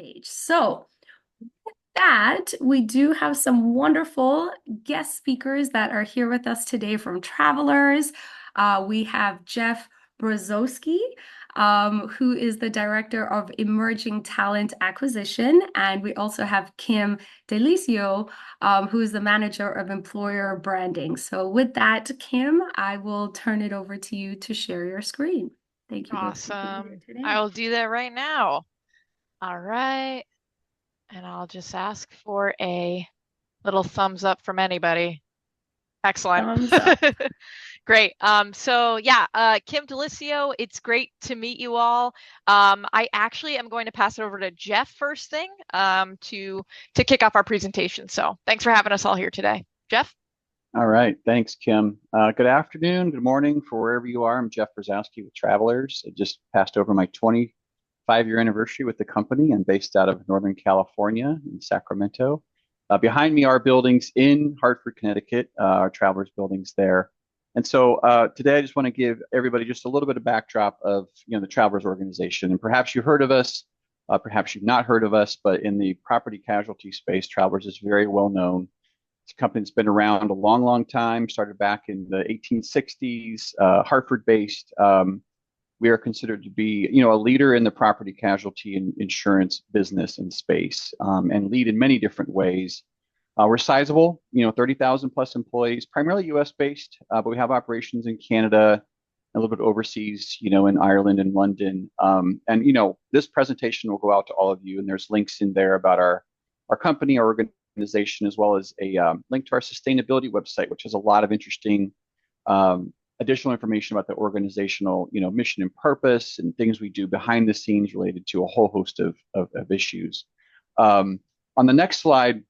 page. So that we do have some wonderful guest speakers that are here with us today from Travelers. We have Jeff Brzozowski, who is the Director of Emerging Talent Acquisition. And we also have Kim Delicio, who is the Manager of Employer Branding. So with that, Kim, I will turn it over to you to share your screen. Thank you both for being here Awesome. today. I will do that right now. All right. And I'll just ask for a little thumbs up from anybody. Excellent. Thumbs up. Great. Kim Delicio, it's great to meet you all. I actually am going to pass it over to Jeff first thing to kick off our presentation. So thanks for having us all here today. Jeff? All right. Thanks, Kim. Good afternoon, good morning for wherever you are. I'm Jeff Brzozowski with Travelers. I just passed over my 25-year anniversary with the company. I'm based out of Northern California in Sacramento. Behind me are buildings in Hartford, Connecticut, our Travelers buildings there. And so today I just want to give everybody just a little bit of backdrop of the Travelers organization. And perhaps you've heard of us, perhaps you've not heard of us, but in the property casualty space, Travelers is very well known. It's a company that's been around a long, long time, started back in the 1860s, Hartford-based. We are considered to be, a leader in the property casualty and insurance business and space, and lead in many different ways. We're sizable, 30,000 plus employees, primarily US based, but we have operations in Canada, a little bit overseas, in Ireland and London. This presentation will go out to all of you, and there's links in there about our company, our organization, as well as a link to our sustainability website, which has a lot of interesting additional information about the organizational, mission and purpose and things we do behind the scenes related to a whole host of issues. On the next slide,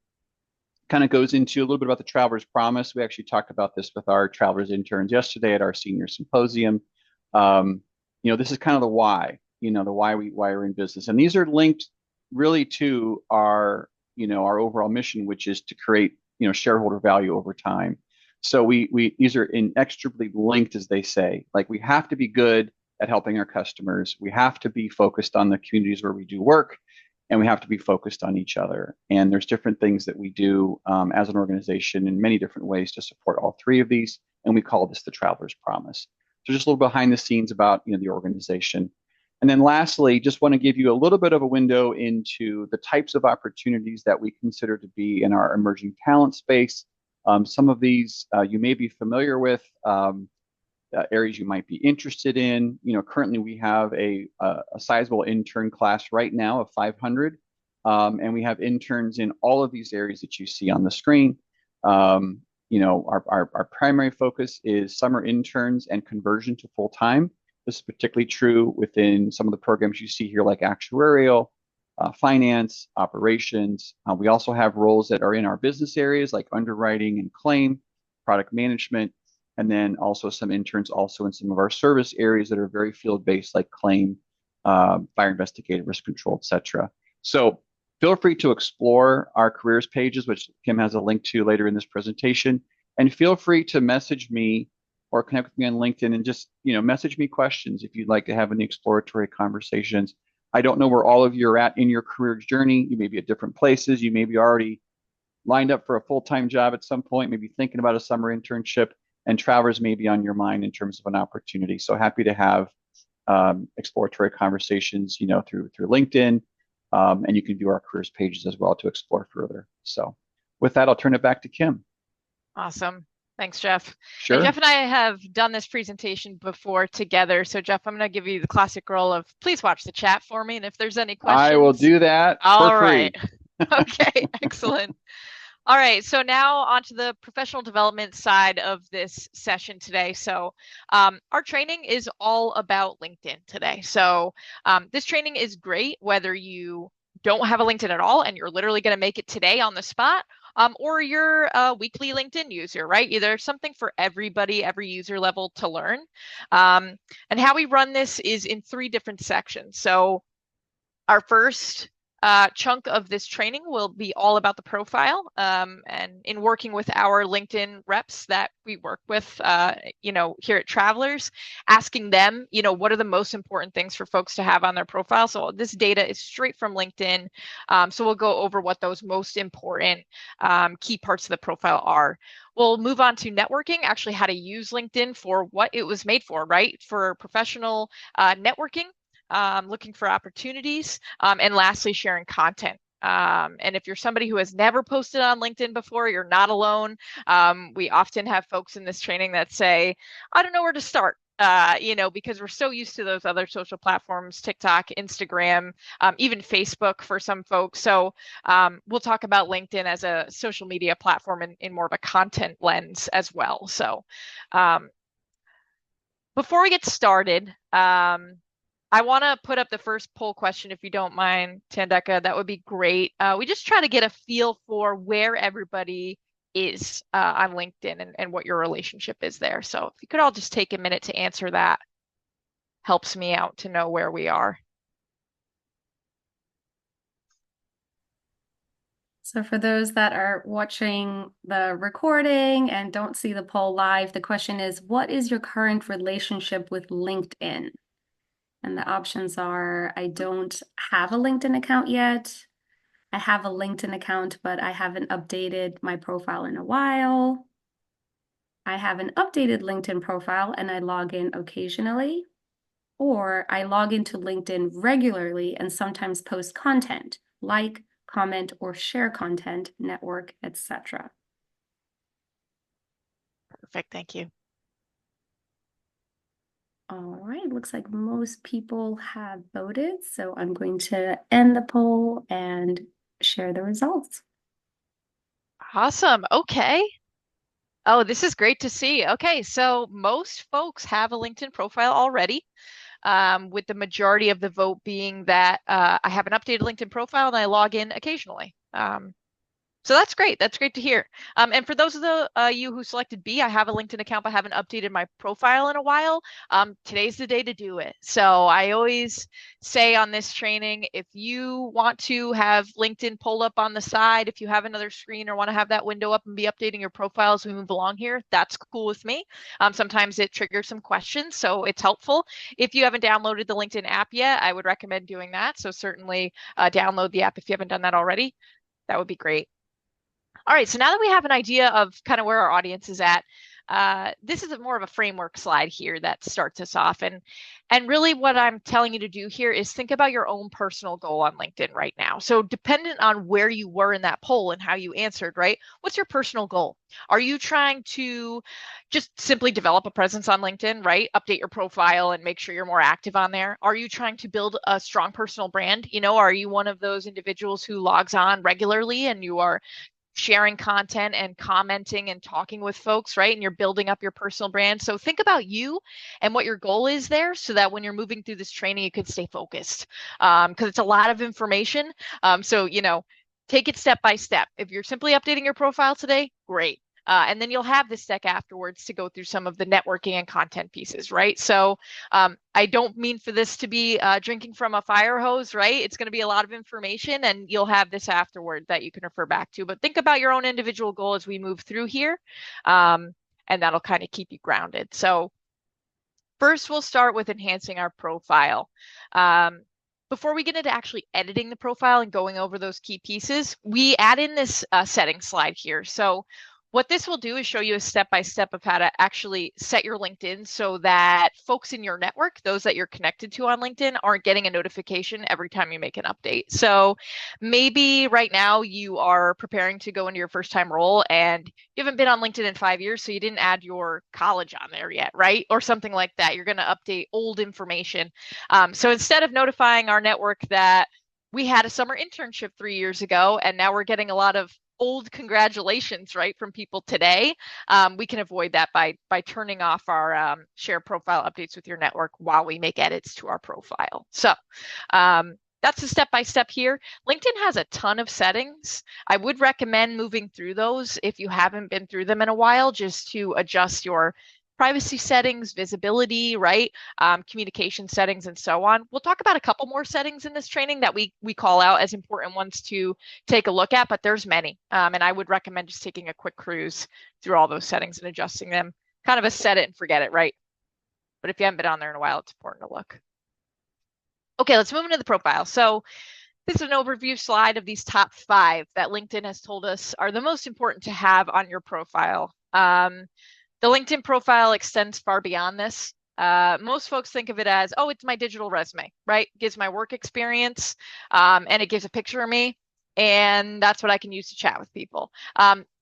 kind of goes into a little bit about the Travelers Promise. We actually talked about this with our Travelers interns yesterday at our senior symposium. This is kind of the why, the why we're in business. And these are linked really to our overall mission, which is to create, shareholder value over time. So these are inextricably linked, as they say. Like, we have to be good at helping our customers. We have to be focused on the communities where we do work, and we have to be focused on each other. And there's different things that we do as an organization in many different ways to support all three of these. And we call this the Travelers Promise. So just a little behind the scenes about the organization. And then lastly, just want to give you a little bit of a window into the types of opportunities that we consider to be in our emerging talent space. Some of these you may be familiar with, areas you might be interested in. Currently we have a sizable intern class right now of 500, and we have interns in all of these areas that you see on the screen. Our primary focus is summer interns and conversion to full-time. This is particularly true within some of the programs you see here, like actuarial, finance, operations. We also have roles that are in our business areas like underwriting and claim, product management, and then also some interns also in some of our service areas that are very field-based, like claim, fire investigative, risk control, et cetera. So feel free to explore our careers pages, which Kim has a link to later in this presentation. And feel free to message me or connect with me on LinkedIn and just, message me questions if you'd like to have any exploratory conversations. I don't know where all of you are at in your career journey. You may be at different places. You may be already lined up for a full-time job at some point, maybe thinking about a summer internship, and Travelers may be on your mind in terms of an opportunity. So happy to have exploratory conversations, through LinkedIn, and you can view our careers pages as well to explore further. So with that, I'll turn it back to Kim. Awesome. Thanks, Jeff. Sure. And Jeff and I have done this presentation before together. So Jeff, I'm going to give you the classic role of please watch the chat for me. And if there's any questions. I will do that for free. Okay, excellent. All right, so now onto the professional development side of this session today. So our training is all about LinkedIn today. So this training is great whether you don't have a LinkedIn at all and you're literally going to make it today on the spot, or you're a weekly LinkedIn user, right? There's something for everybody, every user level to learn. And how we run this is in 3 different sections. So our first chunk of this training will be all about the profile, and in working with our LinkedIn reps that we work with, here at Travelers, asking them, what are the most important things for folks to have on their profile. So this data is straight from LinkedIn. So we'll go over what those most important key parts of the profile are. We'll move on to networking, actually how to use LinkedIn for what it was made for, right? For professional networking. Looking for opportunities, and lastly, sharing content. And if you're somebody who has never posted on LinkedIn before, you're not alone. We often have folks in this training that say, I don't know where to start. Because we're so used to those other social platforms, TikTok, Instagram, even Facebook for some folks. So we'll talk about LinkedIn as a social media platform in more of a content lens as well. So before we get started, I want to put up the first poll question, if you don't mind, Tandeka. That would be great. We just try to get a feel for where everybody is on LinkedIn and what your relationship is there. So if you could all just take a minute to answer that, helps me out to know where we are. So for those that are watching the recording and don't see the poll live, the question is, what is your current relationship with LinkedIn? And the options are, I don't have a LinkedIn account yet. I have a LinkedIn account, but I haven't updated my profile in a while. I have an updated LinkedIn profile and I log in occasionally. Or I log into LinkedIn regularly and sometimes post content, like, comment, or share content, network, etc. Perfect, thank you. All right, looks like most people have voted, so I'm going to end the poll and share the results. Awesome, okay. Oh, this is great to see. Okay, so most folks have a LinkedIn profile already, with the majority of the vote being that I have an updated LinkedIn profile and I log in occasionally. So that's great. That's great to hear. And for those of you who selected B, I have a LinkedIn account, but haven't updated my profile in a while. Today's the day to do it. So I always say on this training, if you want to have LinkedIn pulled up on the side, if you have another screen or want to have that window up and be updating your profile as we move along here, that's cool with me. Sometimes it triggers some questions, so it's helpful. If you haven't downloaded the LinkedIn app yet, I would recommend doing that. So certainly download the app if you haven't done that already. That would be great. All right, so now that we have an idea of kind of where our audience is at, this is more of a framework slide here that starts us off. And really what I'm telling you to do here is think about your own personal goal on LinkedIn right now. So dependent on where you were in that poll and how you answered, right? What's your personal goal? Are you trying to just simply develop a presence on LinkedIn, right? Update your profile and make sure you're more active on there. Are you trying to build a strong personal brand? Are you one of those individuals who logs on regularly and you are sharing content and commenting and talking with folks, right? And you're building up your personal brand. So think about you and what your goal is there so that when you're moving through this training, you can stay focused, because it's a lot of information. So, take it step by step. If you're simply updating your profile today, great. And then you'll have this deck afterwards to go through some of the networking and content pieces, right? So I don't mean for this to be drinking from a fire hose, right? It's going to be a lot of information and you'll have this afterward that you can refer back to. But think about your own individual goal as we move through here, and that'll kind of keep you grounded. So first, we'll start with enhancing our profile. Before we get into actually editing the profile and going over those key pieces, we add in this settings slide here. So what this will do is show you a step-by-step of how to actually set your LinkedIn so that folks in your network, those that you're connected to on LinkedIn, aren't getting a notification every time you make an update. So maybe right now you are preparing to go into your first-time role and you haven't been on LinkedIn in 5 years, so you didn't add your college on there yet, right? Or something like that. You're going to update old information. So instead of notifying our network that we had a summer internship 3 years ago and now we're getting a lot of old congratulations, right, from people today, we can avoid that by turning off our share profile updates with your network while we make edits to our profile. So that's a step-by-step here. LinkedIn has a ton of settings. I would recommend moving through those if you haven't been through them in a while, just to adjust your privacy settings, visibility, right? Communication settings, and so on. We'll talk about a couple more settings in this training that we call out as important ones to take a look at, but there's many. And I would recommend just taking a quick cruise through all those settings and adjusting them. Kind of a set it and forget it, right? But if you haven't been on there in a while, it's important to look. Okay, let's move into the profile. So this is an overview slide of these top 5 that LinkedIn has told us are the most important to have on your profile. The LinkedIn profile extends far beyond this. Most folks think of it as, oh, it's my digital resume, right? It gives my work experience, and it gives a picture of me, and that's what I can use to chat with people.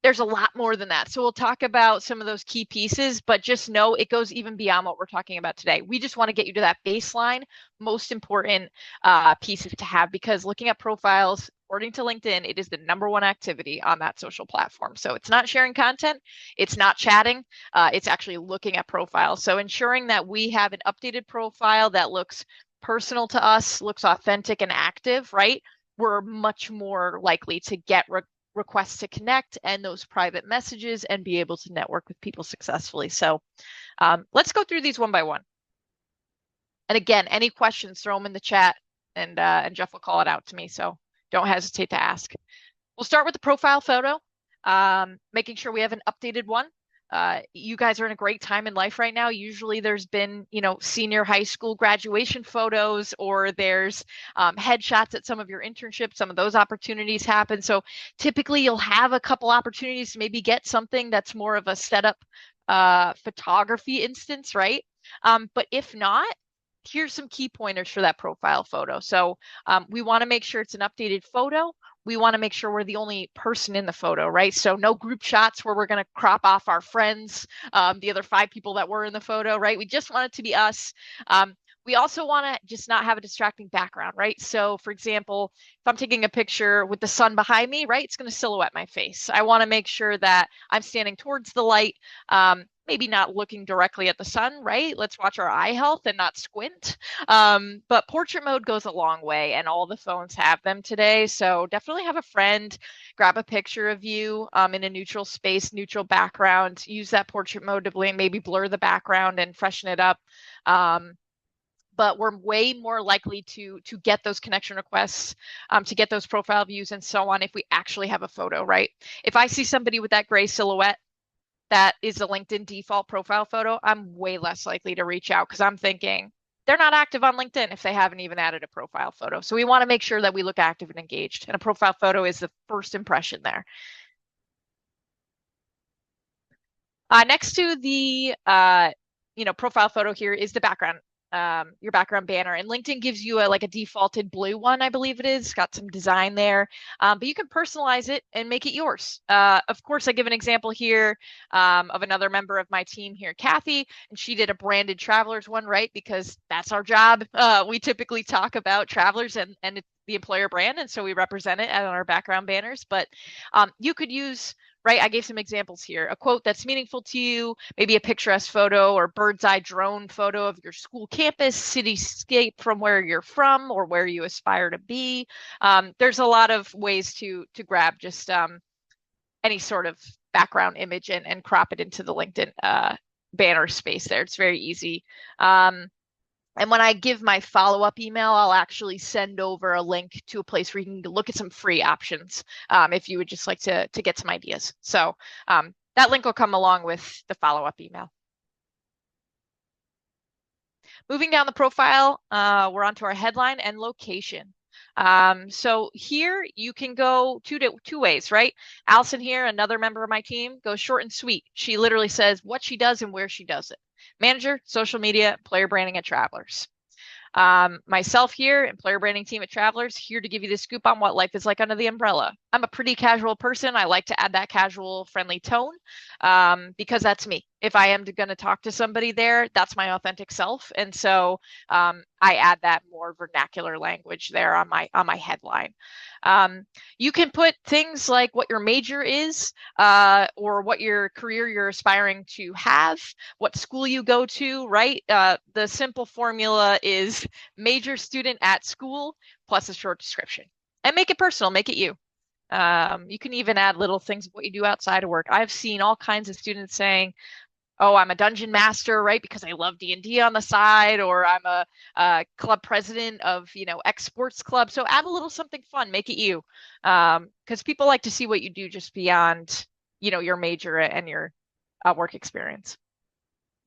There's a lot more than that. So we'll talk about some of those key pieces, but just know it goes even beyond what we're talking about today. We just want to get you to that baseline, most important pieces to have, because looking at profiles, according to LinkedIn, it is the #1 activity on that social platform. So it's not sharing content, it's not chatting, it's actually looking at profiles. So ensuring that we have an updated profile that looks personal to us, looks authentic and active, right? We're much more likely to get requests to connect and those private messages and be able to network with people successfully. So let's go through these one by one. And again, any questions, throw them in the chat, and Jeff will call it out to me. So don't hesitate to ask. We'll start with the profile photo, making sure we have an updated one. You guys are in a great time in life right now. Usually there's been, senior high school graduation photos, or there's headshots at some of your internships. Some of those opportunities happen. So typically you'll have a couple opportunities to maybe get something that's more of a setup photography instance, right? But if not, here's some key pointers for that profile photo. So we want to make sure it's an updated photo. We want to make sure we're the only person in the photo, right? So no group shots where we're going to crop off our friends, the other 5 people that were in the photo, right? We just want it to be us. We also want to just not have a distracting background, right? So for example, if I'm taking a picture with the sun behind me, right, it's going to silhouette my face. I want to make sure that I'm standing towards the light, maybe not looking directly at the sun, right? Let's watch our eye health and not squint. But portrait mode goes a long way, and all the phones have them today. So definitely have a friend grab a picture of you in a neutral space, neutral background. Use that portrait mode to maybe blur the background and freshen it up. But we're way more likely to get those connection requests, to get those profile views and so on if we actually have a photo, right? If I see somebody with that gray silhouette, that is a LinkedIn default profile photo, I'm way less likely to reach out, because I'm thinking they're not active on LinkedIn if they haven't even added a profile photo. So we want to make sure that we look active and engaged, and a profile photo is the first impression there. Next to the profile photo here is the background. Your background banner, and LinkedIn gives you a defaulted blue one, I believe it is. It's got some design there, but you can personalize it and make it yours. Of course, I give an example here of another member of my team here, Kathy, and she did a branded Travelers one, right? Because that's our job. We typically talk about Travelers and the employer brand, and so we represent it on our background banners. But you could use, right, I gave some examples here. A quote that's meaningful to you, maybe a picturesque photo or bird's eye drone photo of your school campus, cityscape from where you're from or where you aspire to be. There's a lot of ways to grab just any sort of background image and crop it into the LinkedIn banner space there. It's very easy. And when I give my follow-up email, I'll actually send over a link to a place where you can look at some free options if you would just like to get some ideas. So that link will come along with the follow-up email. Moving down the profile, we're onto our headline and location. So here you can go two ways, right? Allison here, another member of my team, goes short and sweet. She literally says what she does and where she does it. Manager, social media, employer branding at Travelers. Myself here, employer branding team at Travelers, here to give you the scoop on what life is like under the umbrella. I'm a pretty casual person. I like to add that casual, friendly tone because that's me. If I am going to talk to somebody there, that's my authentic self. And so I add that more vernacular language there on my headline. You can put things like what your major is or what your career you're aspiring to have, what school you go to, right? The simple formula is major, student at school, plus a short description. And make it personal, make it you. You can even add little things of what you do outside of work. I've seen all kinds of students saying, oh, I'm a dungeon master, right? Because I love D&D on the side, or I'm a club president of, X sports club. So add a little something fun, make it you. Because people like to see what you do just beyond, your major and your work experience.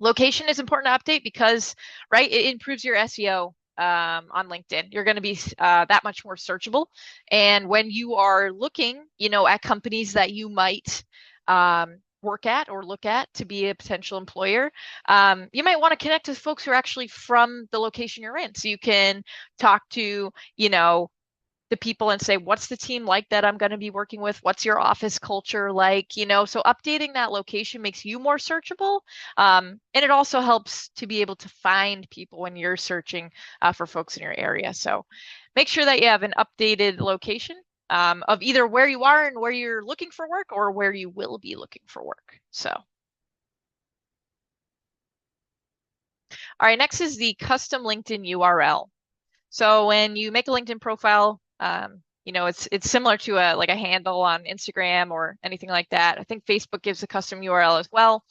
Location is important to update because, right, it improves your SEO on LinkedIn. You're going to be that much more searchable. And when you are looking, at companies that you might work at or look at to be a potential employer, you might want to connect with folks who are actually from the location you're in. So you can talk to, the people and say, what's the team like that I'm going to be working with? What's your office culture like? So updating that location makes you more searchable. And it also helps to be able to find people when you're searching for folks in your area. So make sure that you have an updated location of either where you are and where you're looking for work or where you will be looking for work. So, all right, next is the custom LinkedIn URL. So when you make a LinkedIn profile, it's similar to a handle on Instagram or anything like that. I think Facebook gives a custom URL as well.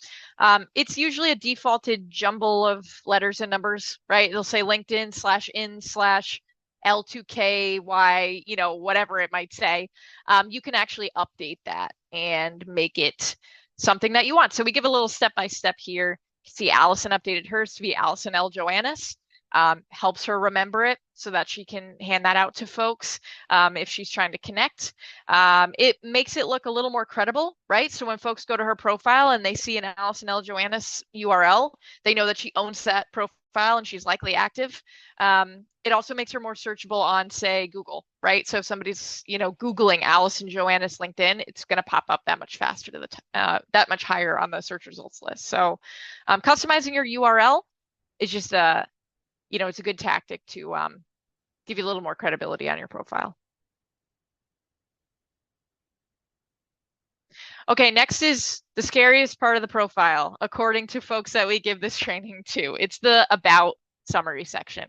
It's usually a defaulted jumble of letters and numbers, right? It'll say LinkedIn/in/L2KY, whatever it might say. You can actually update that and make it something that you want. So we give a little step-by-step here. See, Allison updated hers to be Allison L. Joannis. Helps her remember it so that she can hand that out to folks if she's trying to connect. It makes it look a little more credible, right? So when folks go to her profile and they see an Allison L. Joannis URL, they know that she owns that profile and she's likely active. It also makes her more searchable on, say, Google, right? So if somebody's, Googling Allison Joannis LinkedIn, it's going to pop up that much faster to that much higher on the search results list. So customizing your URL is just it's a good tactic to give you a little more credibility on your profile. Okay, next is the scariest part of the profile, according to folks that we give this training to. It's the about summary section.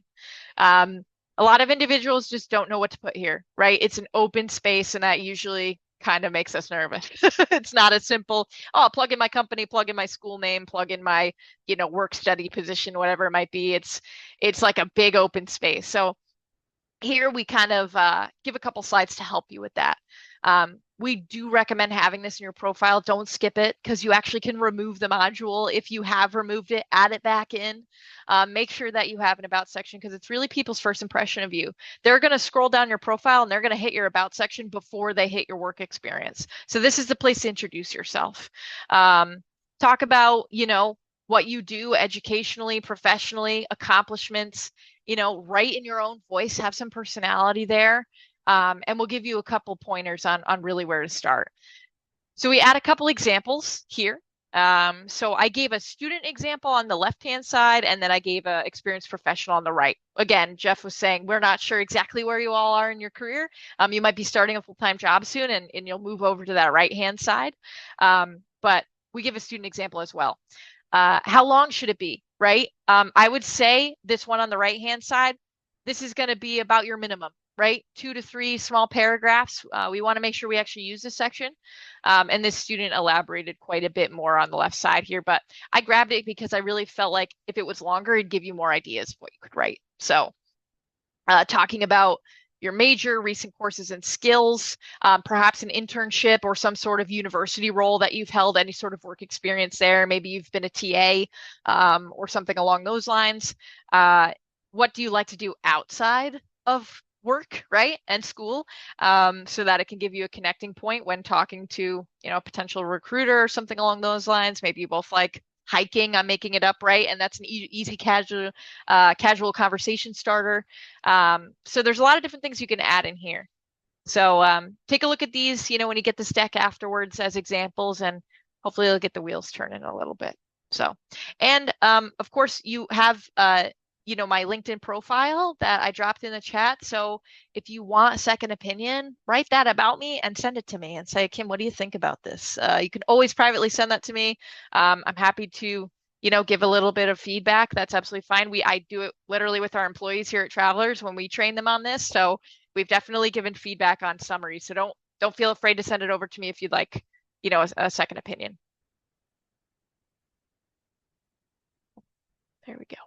A lot of individuals just don't know what to put here, right? It's an open space, and that usually kind of makes us nervous. It's not as simple, plug in my company, plug in my school name, plug in my, work study position, whatever it might be. It's like a big open space. So here we kind of give a couple slides to help you with that. We do recommend having this in your profile. Don't skip it because you actually can remove the module. If you have removed it, add it back in. Make sure that you have an about section because it's really people's first impression of you. They're going to scroll down your profile and they're going to hit your about section before they hit your work experience. So this is the place to introduce yourself. Talk about, what you do educationally, professionally, accomplishments, write in your own voice, have some personality there. And we'll give you a couple pointers on really where to start. So we add a couple examples here. So I gave a student example on the left-hand side, and then I gave an experienced professional on the right. Again, Jeff was saying, we're not sure exactly where you all are in your career. You might be starting a full-time job soon, and you'll move over to that right-hand side. But we give a student example as well. How long should it be, right? I would say this one on the right-hand side, this is going to be about your minimum, right? 2 to 3 small paragraphs. We want to make sure we actually use this section. And this student elaborated quite a bit more on the left side here, but I grabbed it because I really felt like if it was longer, it'd give you more ideas of what you could write. So talking about your major, recent courses and skills, perhaps an internship or some sort of university role that you've held, any sort of work experience there. Maybe you've been a TA or something along those lines. What do you like to do outside of work, right, and school, so that it can give you a connecting point when talking to, a potential recruiter or something along those lines. Maybe you both like hiking. I'm making it up, right? And that's an easy casual conversation starter. So there's a lot of different things you can add in here. So take a look at these, when you get this deck afterwards as examples, and hopefully you'll get the wheels turning a little bit. So, and of course you have my LinkedIn profile that I dropped in the chat. So if you want a second opinion, write that about me and send it to me and say, Kim, what do you think about this? You can always privately send that to me. I'm happy to, give a little bit of feedback. That's absolutely fine. I do it literally with our employees here at Travelers when we train them on this. So we've definitely given feedback on summaries. So don't feel afraid to send it over to me if you'd like, a second opinion. There we go.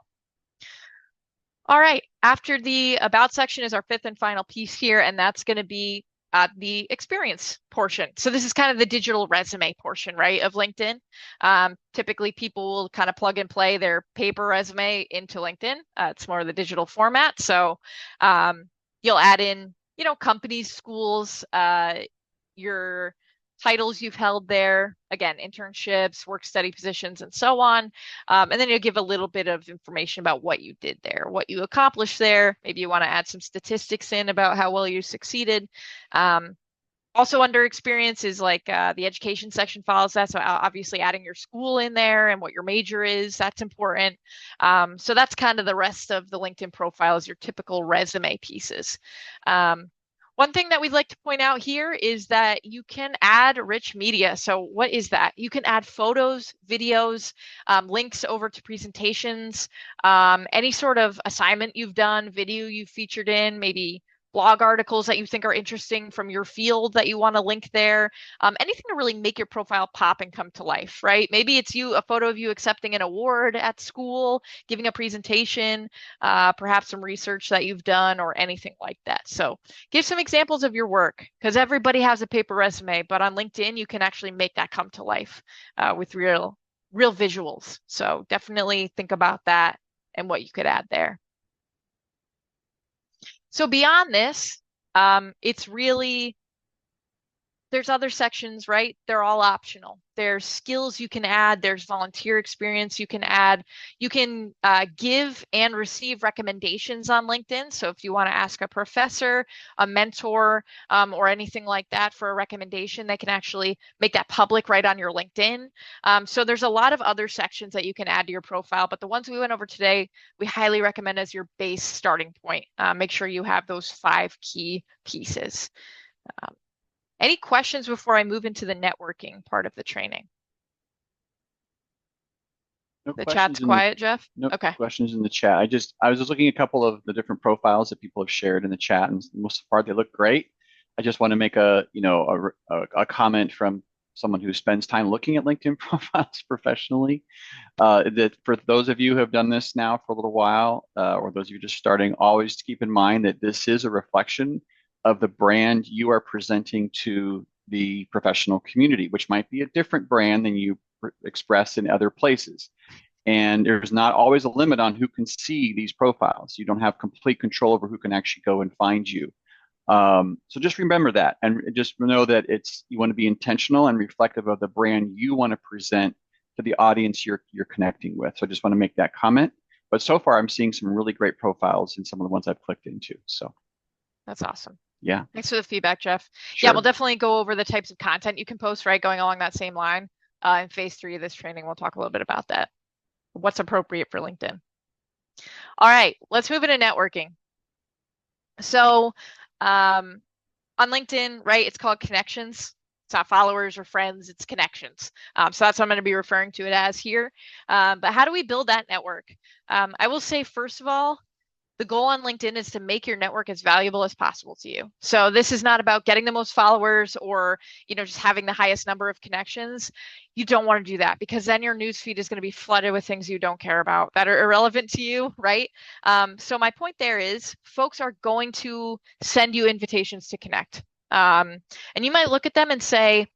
All right. After the about section is our fifth and final piece here, and that's going to be the experience portion. So this is kind of the digital resume portion, right, of LinkedIn. Typically, people will kind of plug and play their paper resume into LinkedIn. It's more of the digital format. So you'll add in, companies, schools, your titles you've held there, again, internships, work study positions, and so on. And then you'll give a little bit of information about what you did there, what you accomplished there. Maybe you want to add some statistics in about how well you succeeded. Also under experience is like the education section follows that. So obviously adding your school in there and what your major is, that's important. So that's kind of the rest of the LinkedIn profile is your typical resume pieces. One thing that we'd like to point out here is that you can add rich media. So what is that? You can add photos, videos, links over to presentations, any sort of assignment you've done, video you've featured in, maybe blog articles that you think are interesting from your field that you want to link there. Anything to really make your profile pop and come to life, right? Maybe it's a photo of you accepting an award at school, giving a presentation, perhaps some research that you've done or anything like that. So give some examples of your work because everybody has a paper resume, but on LinkedIn, you can actually make that come to life with real visuals. So definitely think about that and what you could add there. So beyond this, it's really, there's other sections, right? They're all optional. There's skills you can add. There's volunteer experience you can add. You can give and receive recommendations on LinkedIn. So if you want to ask a professor, a mentor, or anything like that for a recommendation, they can actually make that public right on your LinkedIn. So there's a lot of other sections that you can add to your profile, but the ones we went over today, we highly recommend as your base starting point. Make sure you have those 5 key pieces. Any questions before I move into the networking part of the training? No The questions chat's quiet, Jeff? No Okay. questions in the chat. I was just looking at a couple of the different profiles that people have shared in the chat, and most of the part they look great. I just want to make a comment from someone who spends time looking at LinkedIn profiles professionally. That for those of you who have done this now for a little while, or those of you just starting, always keep in mind that this is a reflection of the brand you are presenting to the professional community, which might be a different brand than you express in other places. And there's not always a limit on who can see these profiles. You don't have complete control over who can actually go and find you. So just remember that, and just know that you want to be intentional and reflective of the brand you want to present to the audience you're connecting with. So I just want to make that comment. But so far, I'm seeing some really great profiles in some of the ones I've clicked into. So that's awesome. Yeah. Thanks for the feedback, Jeff. Sure. Yeah, we'll definitely go over the types of content you can post, right? Going along that same line. In phase 3 of this training, we'll talk a little bit about that. What's appropriate for LinkedIn. All right, let's move into networking. So on LinkedIn, right, it's called connections. It's not followers or friends, it's connections. So that's what I'm going to be referring to it as here. But how do we build that network? I will say, first of all, the goal on LinkedIn is to make your network as valuable as possible to you. So this is not about getting the most followers or, just having the highest number of connections. You don't want to do that because then your newsfeed is going to be flooded with things you don't care about that are irrelevant to you, right? So my point there is folks are going to send you invitations to connect. And you might look at them and say,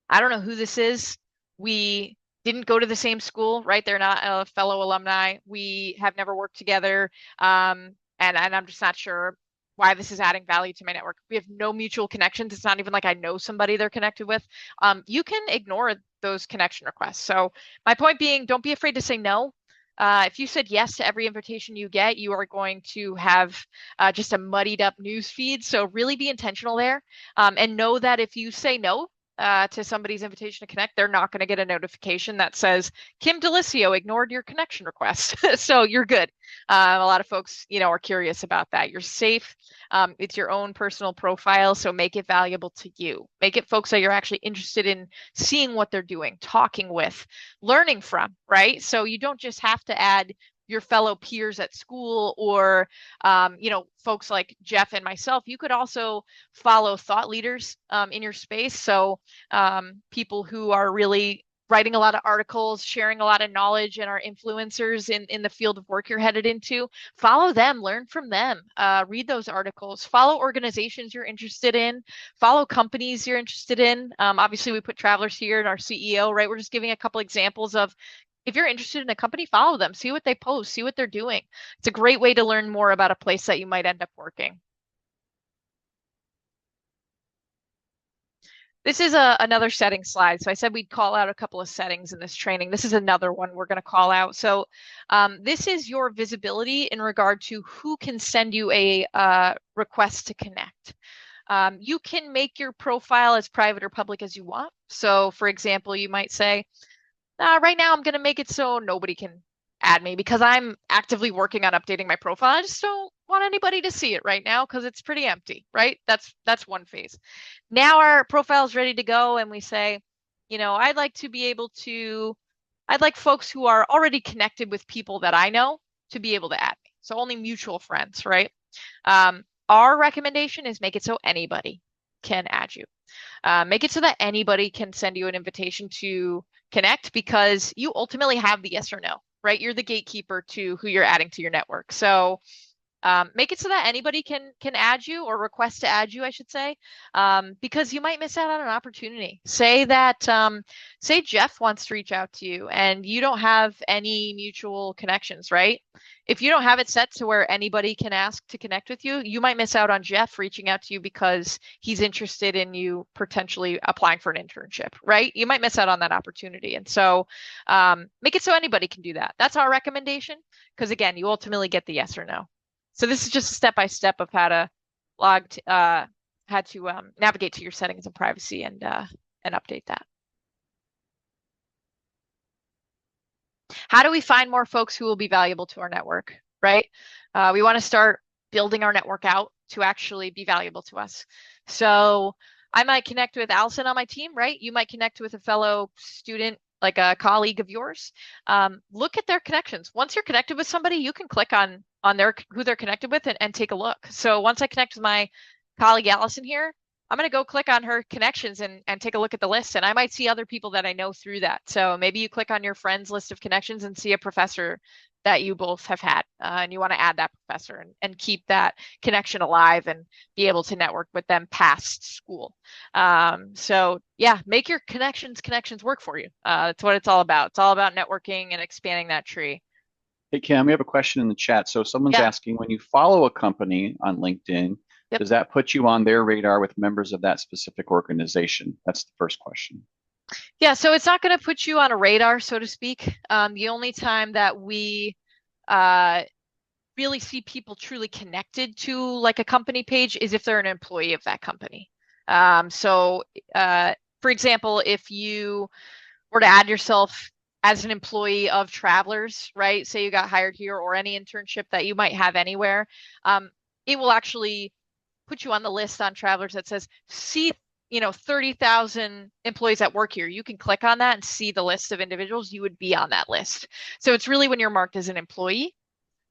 I don't know who this is. We didn't go to the same school, right? They're not a fellow alumni. We have never worked together. And I'm just not sure why this is adding value to my network. We have no mutual connections. It's not even like I know somebody they're connected with. You can ignore those connection requests. So my point being, don't be afraid to say no. If you said yes to every invitation you get, you are going to have just a muddied up news feed. So really be intentional there and know that if you say no, to somebody's invitation to connect, they're not going to get a notification that says Kim Delicio ignored your connection request. So you're good. A lot of folks, are curious about that. You're safe. It's your own personal profile, so make it valuable to you. Make it folks that you're actually interested in seeing what they're doing, talking with, learning from, right? So you don't just have to add your fellow peers at school or, folks like Jeff and myself. You could also follow thought leaders in your space. So people who are really writing a lot of articles, sharing a lot of knowledge, and are influencers in the field of work you're headed into, follow them, learn from them, read those articles, follow organizations you're interested in, follow companies you're interested in. Obviously, we put Travelers here and our CEO, right? We're just giving a couple examples of if you're interested in a company, follow them, see what they post, see what they're doing. It's a great way to learn more about a place that you might end up working. This is another setting slide. So I said we'd call out a couple of settings in this training. This is another one we're going to call out. So this is your visibility in regard to who can send you a request to connect. You can make your profile as private or public as you want. So for example, you might say, right now I'm going to make it so nobody can add me because I'm actively working on updating my profile. I just don't want anybody to see it right now because it's pretty empty, right? That's one phase. Now our profile is ready to go and we say, I'd like folks who are already connected with people that I know to be able to add me. So only mutual friends, right? Our recommendation is make it so anybody can add you. Make it so that anybody can send you an invitation to connect because you ultimately have the yes or no, right? You're the gatekeeper to who you're adding to your network. So make it so that anybody can add you or request to add you, I should say, because you might miss out on an opportunity. Say Jeff wants to reach out to you and you don't have any mutual connections, right? If you don't have it set to where anybody can ask to connect with you, you might miss out on Jeff reaching out to you because he's interested in you potentially applying for an internship, right? You might miss out on that opportunity. And so make it so anybody can do that. That's our recommendation because, again, you ultimately get the yes or no. So this is just a step-by-step of how to navigate to your settings and privacy and update that. How do we find more folks who will be valuable to our network, right? We want to start building our network out to actually be valuable to us. So I might connect with Allison on my team, right? You might connect with a fellow student, like a colleague of yours. Look at their connections. Once you're connected with somebody, you can click on who they're connected with and take a look. So once I connect with my colleague Allison here, I'm going to go click on her connections and take a look at the list. And I might see other people that I know through that. So maybe you click on your friends list of connections and see a professor that you both have had. And you want to add that professor and keep that connection alive and be able to network with them past school. So yeah, make your connections work for you. That's what it's all about. It's all about networking and expanding that tree. Hey, Kim, we have a question in the chat. So someone's asking, when you follow a company on LinkedIn, does that put you on their radar with members of that specific organization? That's the first question. Yeah, so it's not going to put you on a radar, so to speak. The only time that we really see people truly connected to like a company page is if they're an employee of that company. For example, if you were to add yourself as an employee of Travelers, right? Say you got hired here or any internship that you might have anywhere, it will actually put you on the list on Travelers that says, see, 30,000 employees that work here. You can click on that and see the list of individuals. You would be on that list. So it's really when you're marked as an employee,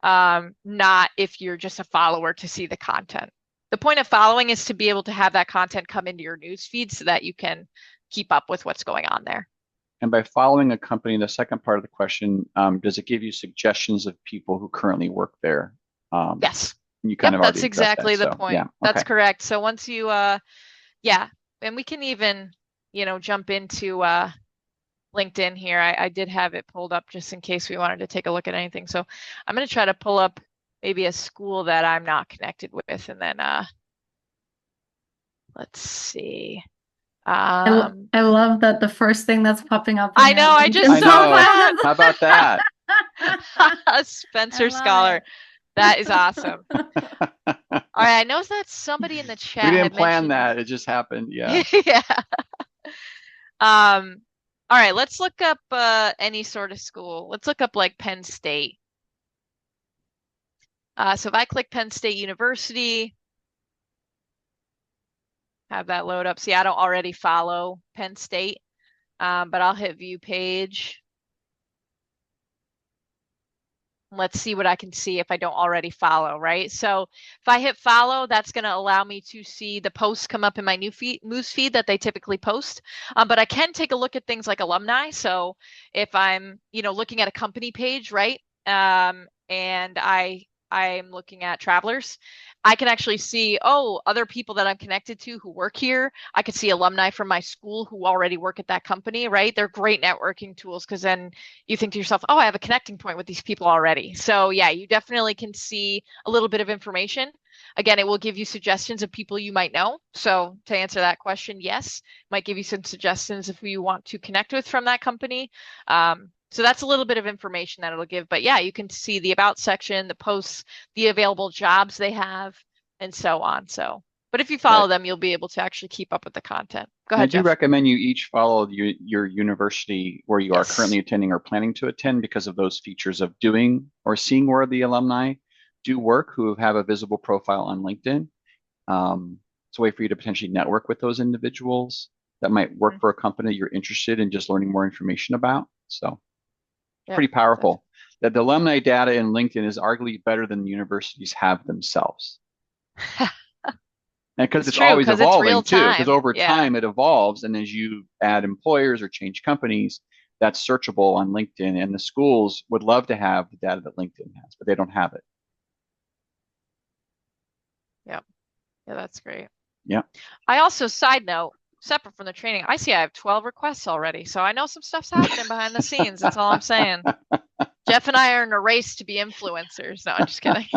not if you're just a follower to see the content. The point of following is to be able to have that content come into your news feed so that you can keep up with what's going on there. And by following a company, the second part of the question, does it give you suggestions of people who currently work there? Yes. You kind of already that's exactly that, the point. Yeah, okay. That's correct. So once you, and we can even, jump into LinkedIn here. I did have it pulled up just in case we wanted to take a look at anything. So I'm going to try to pull up maybe a school that I'm not connected with, and then let's see. I love that the first thing that's popping up. I know. I just saw that. How about that? Spencer Scholar. That is awesome. All right. I know that somebody in the chat. We didn't plan that. It just happened. Yeah. Yeah. All right. Let's look up any sort of school. Let's look up like Penn State. So if I click Penn State University, have that load up. See, I don't already follow Penn State, but I'll hit view page. Let's see what I can see if I don't already follow, right? So if I hit follow, that's going to allow me to see the posts come up in my news feed that they typically post. But I can take a look at things like alumni. So if I'm, looking at a company page, right? And I'm looking at travelers, I can actually see, oh, other people that I'm connected to who work here. I could see alumni from my school who already work at that company, right? They're great networking tools because then you think to yourself, oh, I have a connecting point with these people already. So yeah, you definitely can see a little bit of information. Again, it will give you suggestions of people you might know. So to answer that question, yes, might give you some suggestions of who you want to connect with from that company. So that's a little bit of information that it'll give. But yeah, you can see the about section, the posts, the available jobs they have, and so on. So, but if you follow them, you'll be able to actually keep up with the content. Go And I ahead, do Jeff. recommend you each follow your university where you are Yes. currently attending or planning to attend because of those features of doing or seeing where the alumni do work who have a visible profile on LinkedIn. It's a way for you to potentially network with those individuals that might work for a company you're interested in just learning more information about. So Yep. pretty powerful. That the alumni data in LinkedIn is arguably better than the universities have themselves. And because it's true, always 'cause it's evolving real too, because time. over Yeah. time it evolves. And as you add employers or change companies, that's searchable on LinkedIn. And the schools would love to have the data that LinkedIn has, but they don't have it. Yep. Yeah, that's great. Yeah. I also, side note, separate from the training, I see I have 12 requests already. So I know some stuff's happening behind the scenes. That's all I'm saying. Jeff and I are in a race to be influencers. No, I'm just kidding.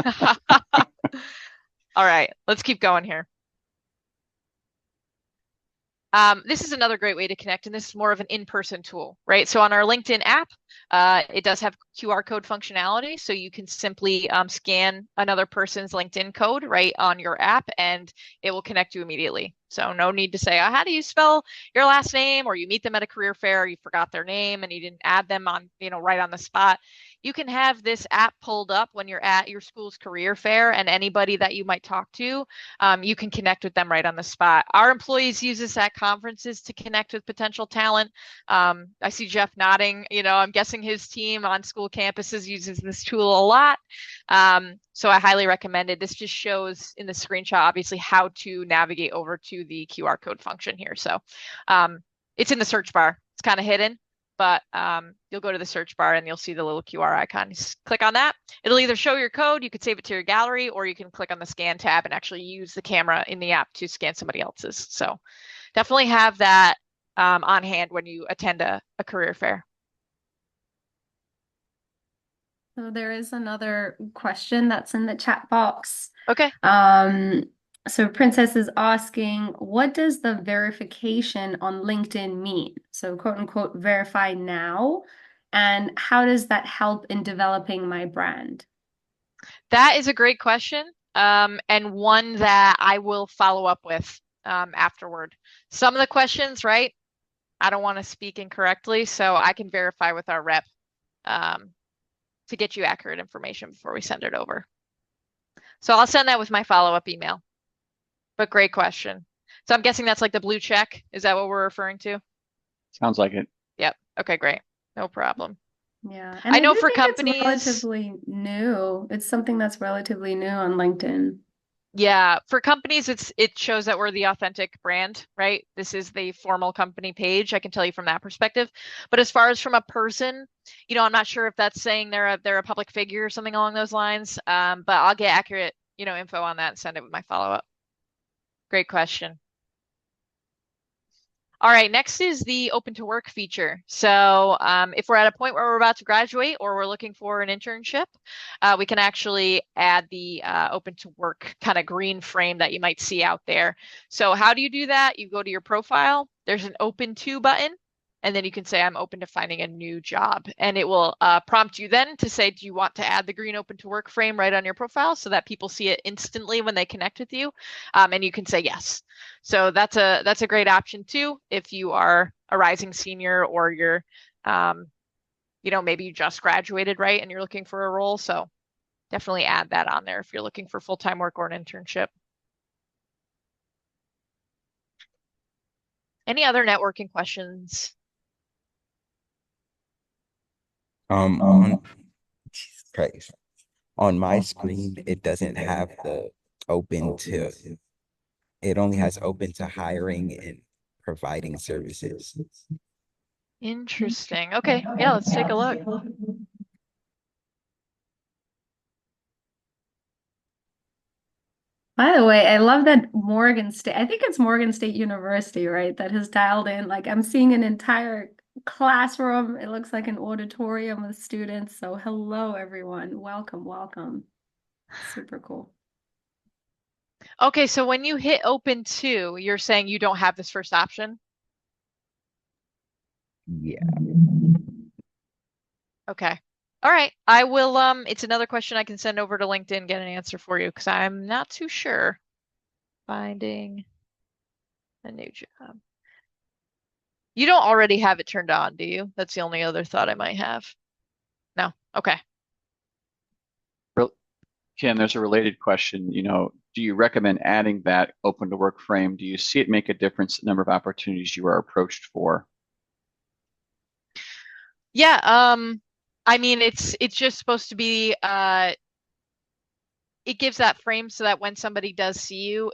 All right, let's keep going here. This is another great way to connect, and this is more of an in-person tool, right? So on our LinkedIn app, it does have QR code functionality, so you can simply scan another person's LinkedIn code right on your app, and it will connect you immediately. So no need to say, oh, how do you spell your last name? Or you meet them at a career fair, you forgot their name, and you didn't add them on, right on the spot. You can have this app pulled up when you're at your school's career fair, and anybody that you might talk to, you can connect with them right on the spot. Our employees use this at conferences to connect with potential talent. I see Jeff nodding. I'm guessing his team on school campuses uses this tool a lot. So I highly recommend it. This just shows in the screenshot, obviously, how to navigate over to the QR code function here. So it's in the search bar. It's kind of hidden, but you'll go to the search bar and you'll see the little QR icon. Just click on that. It'll either show your code, you could save it to your gallery, or you can click on the scan tab and actually use the camera in the app to scan somebody else's. So definitely have that on hand when you attend a career fair. So there is another question that's in the chat box. Okay. So Princess is asking, what does the verification on LinkedIn mean? So quote unquote, verify now. And how does that help in developing my brand? That is a great question, and one that I will follow up with afterward. Some of the questions, right? I don't want to speak incorrectly, so I can verify with our rep to get you accurate information before we send it over. So I'll send that with my follow-up email. But great question. So I'm guessing that's like the blue check. Is that what we're referring to? Sounds like it. Yep. Okay, great. No problem. Yeah. And I know do for think companies, it's relatively new. It's something that's relatively new on LinkedIn. yeah, for companies, it shows that we're the authentic brand, right? This is the formal company page. I can tell you from that perspective. But as far as from a person, I'm not sure if that's saying they're a public figure or something along those lines. But I'll get accurate, info on that and send it with my follow-up. Great question. All right, next is the open to work feature. So if we're at a point where we're about to graduate or we're looking for an internship, we can actually add the open to work kind of green frame that you might see out there. So how do you do that? You go to your profile, there's an open to button, and then you can say, I'm open to finding a new job. And it will prompt you then to say, do you want to add the green open to work frame right on your profile so that people see it instantly when they connect with you? And you can say yes. So that's a great option too if you are a rising senior or you're, maybe you just graduated, right? And you're looking for a role. So definitely add that on there if you're looking for full-time work or an internship. Any other networking questions? On Crazy. On my screen, it doesn't have the open to, it only has open to hiring and providing services. Interesting. Okay, yeah, let's take a look. By the way, I love that Morgan State, I think it's Morgan State University, right, that has dialed in. Like I'm seeing an entire classroom. It looks like an auditorium with students. So hello, everyone. Welcome, welcome. Super cool. Okay, so when you hit open to, you're saying you don't have this first option? Yeah. Okay. All right. I will, it's another question I can send over to LinkedIn, get an answer for you, because I'm not too sure. Finding a new job. You don't already have it turned on, do you? That's the only other thought I might have. No. Okay. Kim, there's a related question. Do you recommend adding that open to work frame? Do you see it make a difference in the number of opportunities you are approached for? Yeah, I mean it's just supposed to be it gives that frame so that when somebody does see you,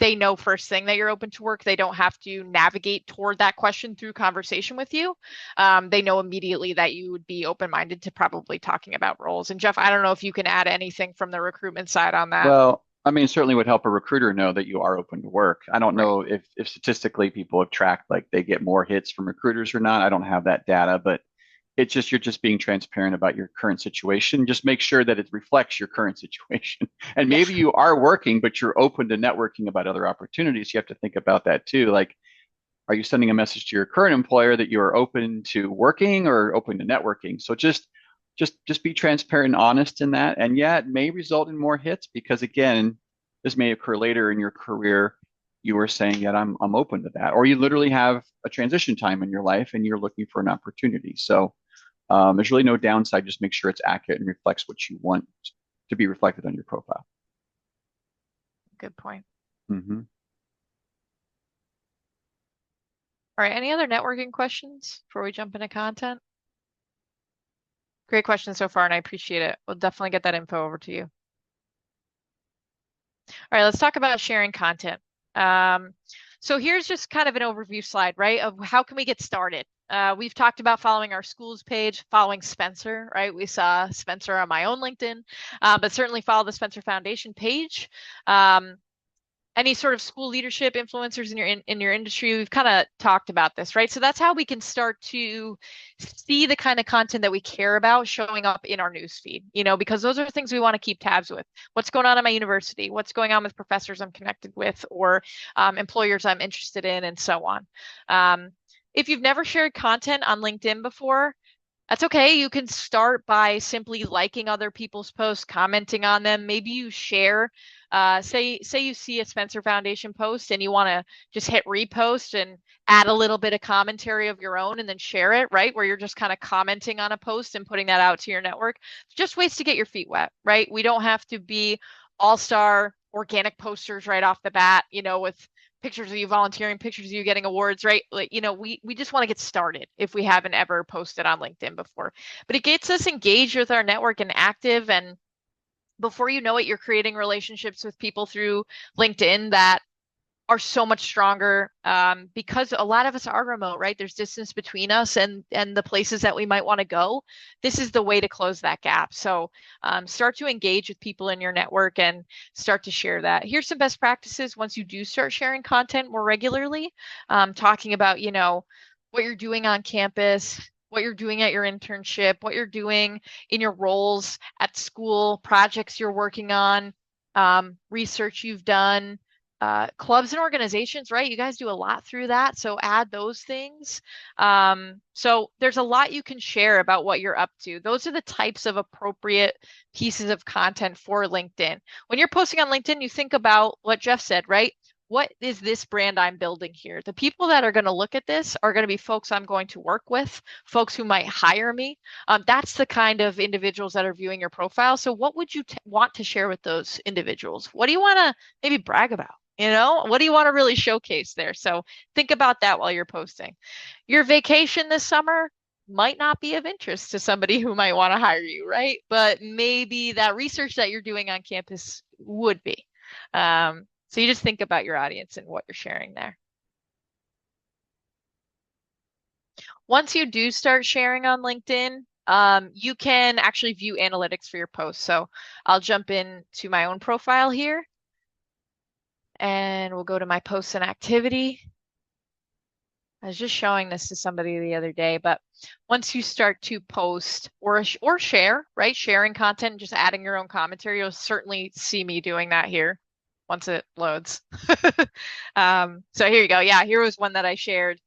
they know first thing that you're open to work. They don't have to navigate toward that question through conversation with you. They know immediately that you would be open-minded to probably talking about roles. And Jeff, I don't know if you can add anything from the recruitment side on that. Well, I mean, certainly would help a recruiter know that you are open to work. I don't know if statistically people have tracked like they get more hits from recruiters or not. I don't have that data, but it's just you're just being transparent about your current situation. Just make sure that it reflects your current situation. And maybe you are working, but you're open to networking about other opportunities. You have to think about that too. Like, are you sending a message to your current employer that you are open to working or open to networking? So just be transparent and honest in that. And yeah, it may result in more hits because again, this may occur later in your career. You were saying, yeah, I'm open to that. Or you literally have a transition time in your life and you're looking for an opportunity. So there's really no downside. Just make sure it's accurate and reflects what you want to be reflected on your profile. Good point. Mm-hmm. All right, any other networking questions before we jump into content? Great question so far, and I appreciate it. We'll definitely get that info over to you. All right, let's talk about sharing content. So here's just kind of an overview slide, right, of how can we get started. We've talked about following our schools page, following Spencer, right? We saw Spencer on my own LinkedIn, but certainly follow the Spencer Foundation page. Any sort of school leadership influencers in your industry, we've kind of talked about this, right? So that's how we can start to see the kind of content that we care about showing up in our newsfeed, because those are things we want to keep tabs with. What's going on at my university? What's going on with professors I'm connected with or employers I'm interested in, and so on. If you've never shared content on LinkedIn before, that's okay. You can start by simply liking other people's posts, commenting on them. Maybe you share, say you see a Spencer Foundation post and you want to just hit repost and add a little bit of commentary of your own and then share it, right? Where you're just kind of commenting on a post and putting that out to your network. Just ways to get your feet wet, right? We don't have to be all-star organic posters right off the bat, with pictures of you volunteering, pictures of you getting awards, right? Like, we just want to get started if we haven't ever posted on LinkedIn before. But it gets us engaged with our network and active. And before you know it, you're creating relationships with people through LinkedIn that are so much stronger because a lot of us are remote, right? There's distance between us and the places that we might want to go. This is the way to close that gap. So start to engage with people in your network and start to share that. Here's some best practices once you do start sharing content more regularly, talking about, what you're doing on campus, what you're doing at your internship, what you're doing in your roles at school, projects you're working on, research you've done, clubs and organizations, right? You guys do a lot through that. So add those things. So there's a lot you can share about what you're up to. Those are the types of appropriate pieces of content for LinkedIn. When you're posting on LinkedIn, you think about what Jeff said, right? What is this brand I'm building here? The people that are going to look at this are going to be folks I'm going to work with, folks who might hire me. That's the kind of individuals that are viewing your profile. So what would you want to share with those individuals? What do you want to maybe brag about? What do you want to really showcase there? So think about that while you're posting. Your vacation this summer, might not be of interest to somebody who might want to hire you, right? But maybe that research that you're doing on campus would be. So you just think about your audience and what you're sharing there. Once you do start sharing on LinkedIn, you can actually view analytics for your posts. So I'll jump into my own profile here and we'll go to my posts and activity. I was just showing this to somebody the other day, but once you start to post or share, right? Sharing content, and just adding your own commentary, you'll certainly see me doing that here once it loads. So here you go. Yeah, here was one that I shared.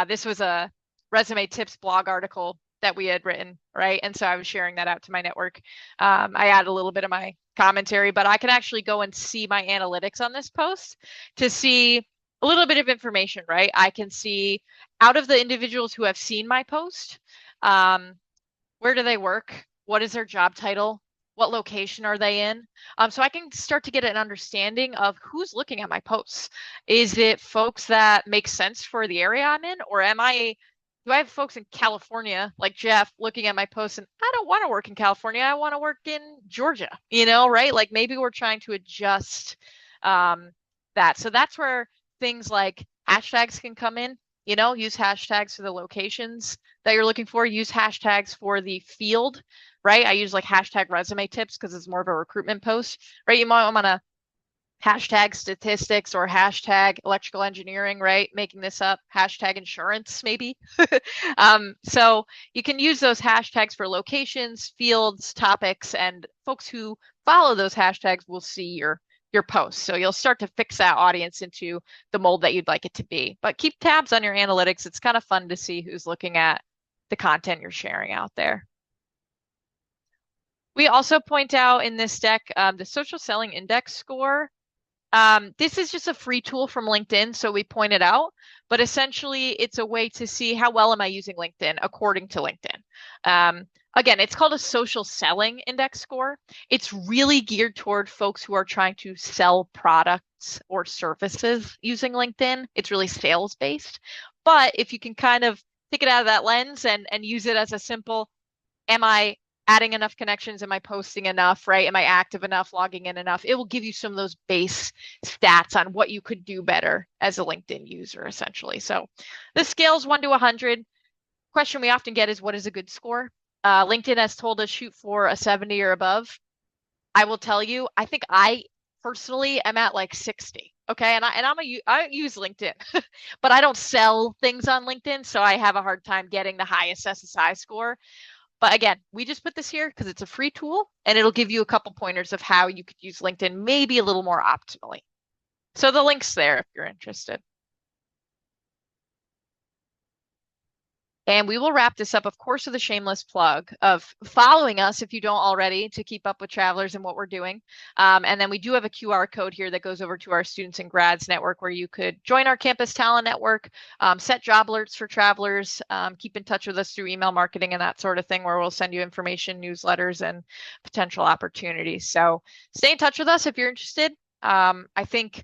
This was a resume tips blog article that we had written, right? And so I was sharing that out to my network. I add a little bit of my commentary, but I can actually go and see my analytics on this post to see a little bit of information, right? I can see out of the individuals who have seen my post, where do they work? What is their job title? What location are they in? So I can start to get an understanding of who's looking at my posts. Is it folks that make sense for the area I'm in, or do I have folks in California like Jeff looking at my posts and I don't want to work in California, I want to work in Georgia, right? Like maybe we're trying to adjust that. So that's where things like hashtags can come in, use hashtags for the locations that you're looking for, use hashtags for the field, right? I use like hashtag resume tips because it's more of a recruitment post, right? You might want to hashtag statistics or hashtag electrical engineering, right? Making this up, hashtag insurance, maybe. So you can use those hashtags for locations, fields, topics, and folks who follow those hashtags will see your posts. So you'll start to fix that audience into the mold that you'd like it to be. But keep tabs on your analytics. It's kind of fun to see who's looking at the content you're sharing out there. We also point out in this deck the social selling index score. This is just a free tool from LinkedIn, so we point it out, but essentially it's a way to see how well am I using LinkedIn according to LinkedIn. Again, it's called a social selling index score. It's really geared toward folks who are trying to sell products or services using LinkedIn. It's really sales based. But if you can kind of take it out of that lens and use it as a simple, am I adding enough connections? Am I posting enough, right? Am I active enough, logging in enough? It will give you some of those base stats on what you could do better as a LinkedIn user, essentially. So the scale is 1 to 100. Question we often get is, what is a good score? LinkedIn has told us shoot for a 70 or above. I will tell you, I think I personally am at like 60. Okay, and I use LinkedIn, but I don't sell things on LinkedIn, so I have a hard time getting the highest SSI score. But again, we just put this here because it's a free tool and it'll give you a couple pointers of how you could use LinkedIn maybe a little more optimally. So the link's there if you're interested. And we will wrap this up, of course, with a shameless plug of following us if you don't already to keep up with Travelers and what we're doing. And then we do have a QR code here that goes over to our Students and Grads network where you could join our campus talent network, set job alerts for Travelers, keep in touch with us through email marketing and that sort of thing where we'll send you information, newsletters, and potential opportunities. So stay in touch with us if you're interested. I think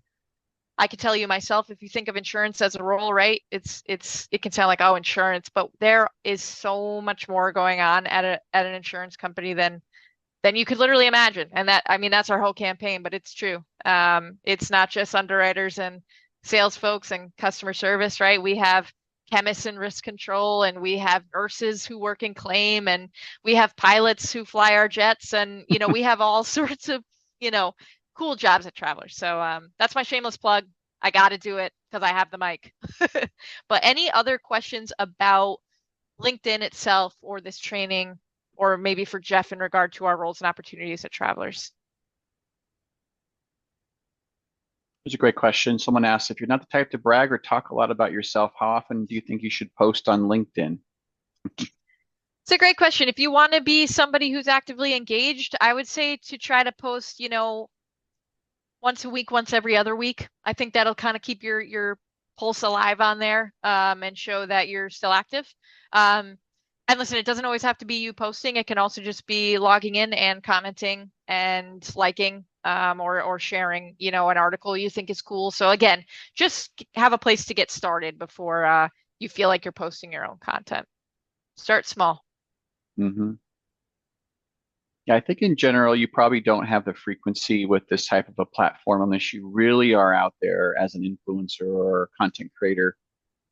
I could tell you myself, if you think of insurance as a role, right? It can sound like, oh, insurance, but there is so much more going on at an insurance company than you could literally imagine. And that's our whole campaign, but it's true. It's not just underwriters and sales folks and customer service, right? We have chemists in risk control, and we have nurses who work in claim, and we have pilots who fly our jets, and we have all sorts of cool jobs at Travelers. So that's my shameless plug. I got to do it because I have the mic. But any other questions about LinkedIn itself or this training, or maybe for Jeff in regard to our roles and opportunities at Travelers? It's a great question. Someone asked, if you're not the type to brag or talk a lot about yourself, how often do you think you should post on LinkedIn? It's a great question. If you want to be somebody who's actively engaged, I would say to try to post, once a week, once every other week. I think that'll kind of keep your pulse alive on there, and show that you're still active. And listen, it doesn't always have to be you posting. It can also just be logging in and commenting and liking, or sharing, an article you think is cool. So again, just have a place to get started before you feel like you're posting your own content. Start small. Hmm. Yeah, I think in general, you probably don't have the frequency with this type of a platform unless you really are out there as an influencer or content creator.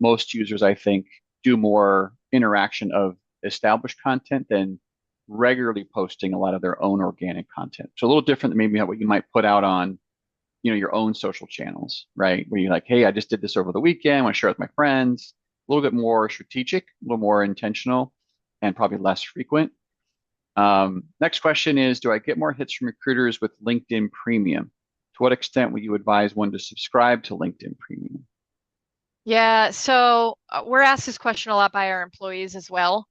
Most users, I think, do more interaction of established content than regularly posting a lot of their own organic content. So a little different than maybe what you might put out on, your own social channels, right? Where you're like, hey, I just did this over the weekend, I want to share it with my friends. A little bit more strategic, a little more intentional, and probably less frequent. Next question is, do I get more hits from recruiters with LinkedIn Premium? To what extent would you advise one to subscribe to LinkedIn Premium? Yeah, so we're asked this question a lot by our employees as well.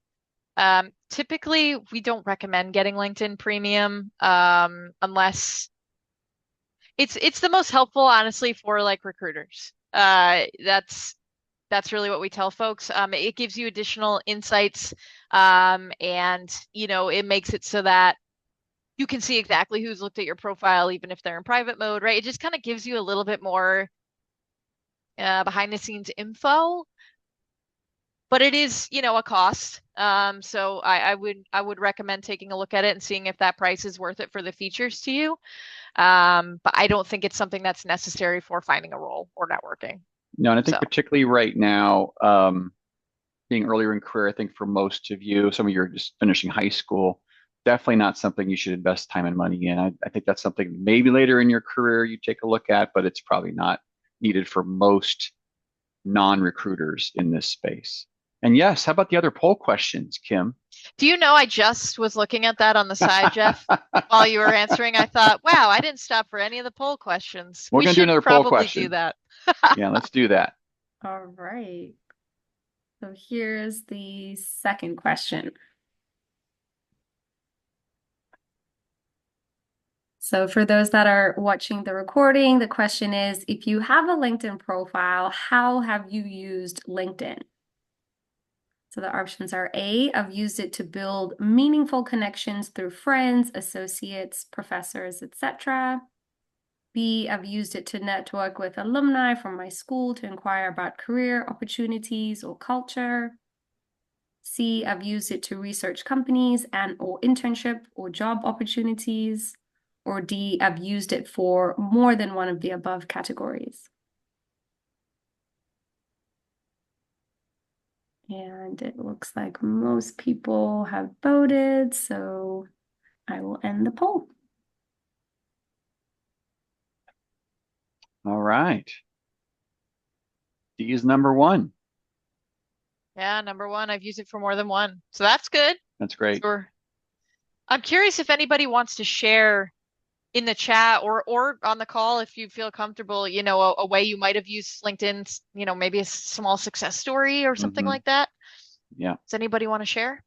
Typically, we don't recommend getting LinkedIn Premium unless it's the most helpful, honestly, for like recruiters. That's really what we tell folks. It gives you additional insights, and it makes it so that you can see exactly who's looked at your profile, even if they're in private mode, right? It just kind of gives you a little bit more behind the scenes info, but it is, a cost. So I would recommend taking a look at it and seeing if that price is worth it for the features to you. But I don't think it's something that's necessary for finding a role or networking. No, and I think So particularly right now, being earlier in career, I think for most of you, some of you are just finishing high school, definitely not something you should invest time and money in. I think that's something maybe later in your career you take a look at, but it's probably not needed for most non-recruiters in this space. And yes, how about the other poll questions, Kim? do you know I just was looking at that on the side, Jeff, while you were answering. I thought, wow, I didn't stop for any of the poll questions. We're We going to do should another poll probably do question. that. Yeah, let's do that. All right. So here's the second question. So for those that are watching the recording, the question is, if you have a LinkedIn profile, how have you used LinkedIn? So the options are A, I've used it to build meaningful connections through friends, associates, professors, etc. B, I've used it to network with alumni from my school to inquire about career opportunities or culture. C, I've used it to research companies and or internship or job opportunities. Or D, I've used it for more than one of the above categories. And it looks like most people have voted, so I will end the poll. All right. D is number one. Yeah, number one, I've used it for more than one. So that's good. That's great. Sure. I'm curious if anybody wants to share in the chat or on the call if you feel comfortable, a way you might have used LinkedIn, maybe a small success story or something Mhm. like that. Yeah. Does anybody want to share?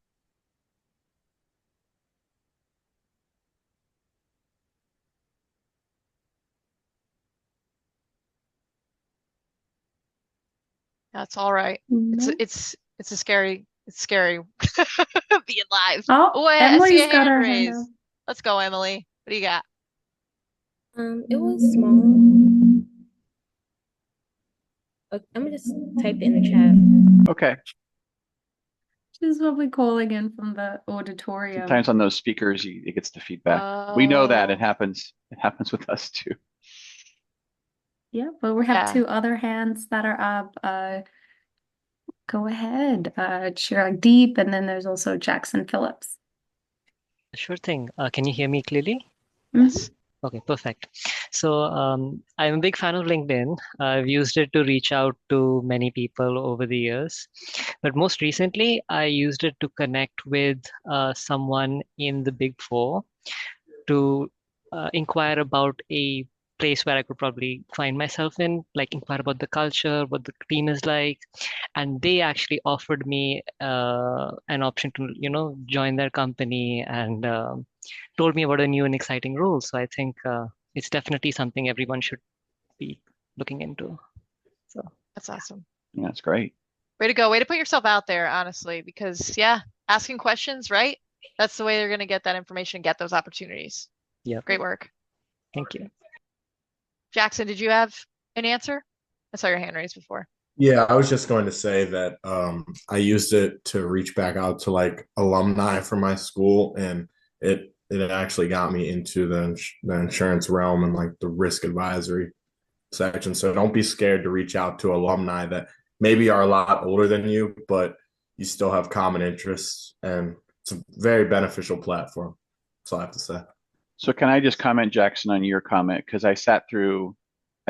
That's all right. No. It's scary being live. Oh, Oh, I see Emily's a got hand her hand up. raised. Let's go, Emily. What do you got? It was small. I'm gonna just type it in the chat. Okay. She's probably calling in from the auditorium. Sometimes on those speakers, it gets the feedback. We know that it Oh, happens. It happens with us too. Yeah, but we have yeah. two other hands that are up. Go ahead, Chirag Deep, and then there's also Jackson Phillips. Sure thing. Can you hear me clearly? Yes. Okay, perfect. So I'm a big fan of LinkedIn. I've used it to reach out to many people over the years. But most recently, I used it to connect with someone in the Big Four to inquire about a place where I could probably find myself in, like inquire about the culture, what the team is like. And they actually offered me an option to, join their company and told me about a new and exciting role. So I think it's definitely something everyone should be looking into. So That's awesome. Yeah, that's great. Way to go. Way to put yourself out there, honestly, because yeah, asking questions, right? That's the way they're going to get that information and get those opportunities. yeah, Great work. thank you. Jackson, did you have an answer? I saw your hand raised before. Yeah, I was just going to say that I used it to reach back out to like alumni from my school, and it actually got me into the insurance realm and like the risk advisory section. So don't be scared to reach out to alumni that maybe are a lot older than you, but you still have common interests, and it's a very beneficial platform. That's all I have to say. So can I just comment, Jackson, on your comment? Because I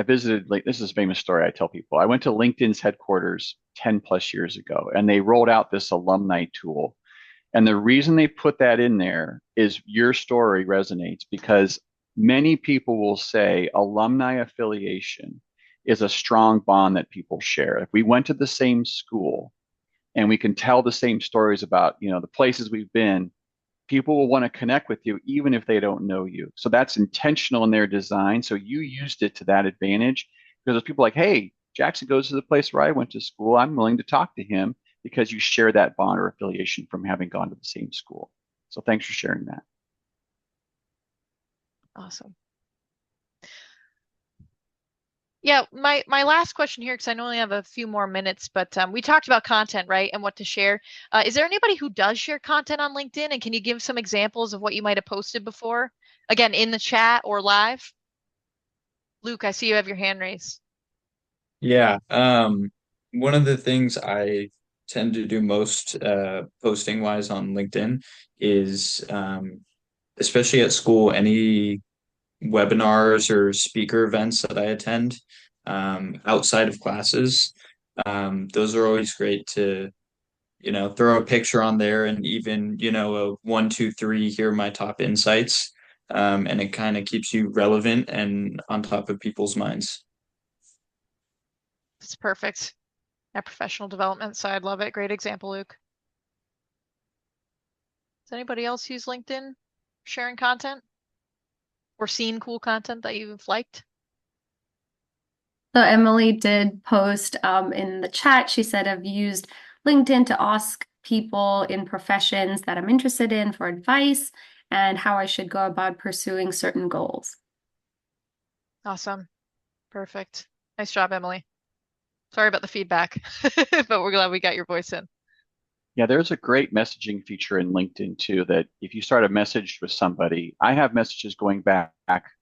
visited, like, this is a famous story I tell people. I went to LinkedIn's headquarters 10 plus years ago, and they rolled out this alumni tool. And the reason they put that in there is your story resonates because many people will say alumni affiliation is a strong bond that people share. If we went to the same school and we can tell the same stories about, the places we've been, people will want to connect with you even if they don't know you. So that's intentional in their design. So you used it to that advantage because there's people like, hey, Jackson goes to the place where I went to school. I'm willing to talk to him because you share that bond or affiliation from having gone to the same school. So thanks for sharing that. Awesome. Yeah, my last question here, because I only have a few more minutes, but we talked about content, right, and what to share. Is there anybody who does share content on LinkedIn, and can you give some examples of what you might have posted before? Again, in the chat or live? Luke, I see you have your hand raised. Yeah, one of the things I tend to do most posting wise on LinkedIn is especially at school, any webinars or speaker events that I attend outside of classes. Those are always great to, throw a picture on there and even, a one, two, three, here are my top insights. And it kind of keeps you relevant and on top of people's minds. It's perfect. At professional development side, love it. Great example, Luke. Does anybody else use LinkedIn sharing content or seen cool content that you've liked? So Emily did post in the chat. She said, I've used LinkedIn to ask people in professions that I'm interested in for advice and how I should go about pursuing certain goals. Awesome. Perfect. Nice job, Emily. Sorry about the feedback, but we're glad we got your voice in. Yeah, there's a great messaging feature in LinkedIn too that if you start a message with somebody, I have messages going back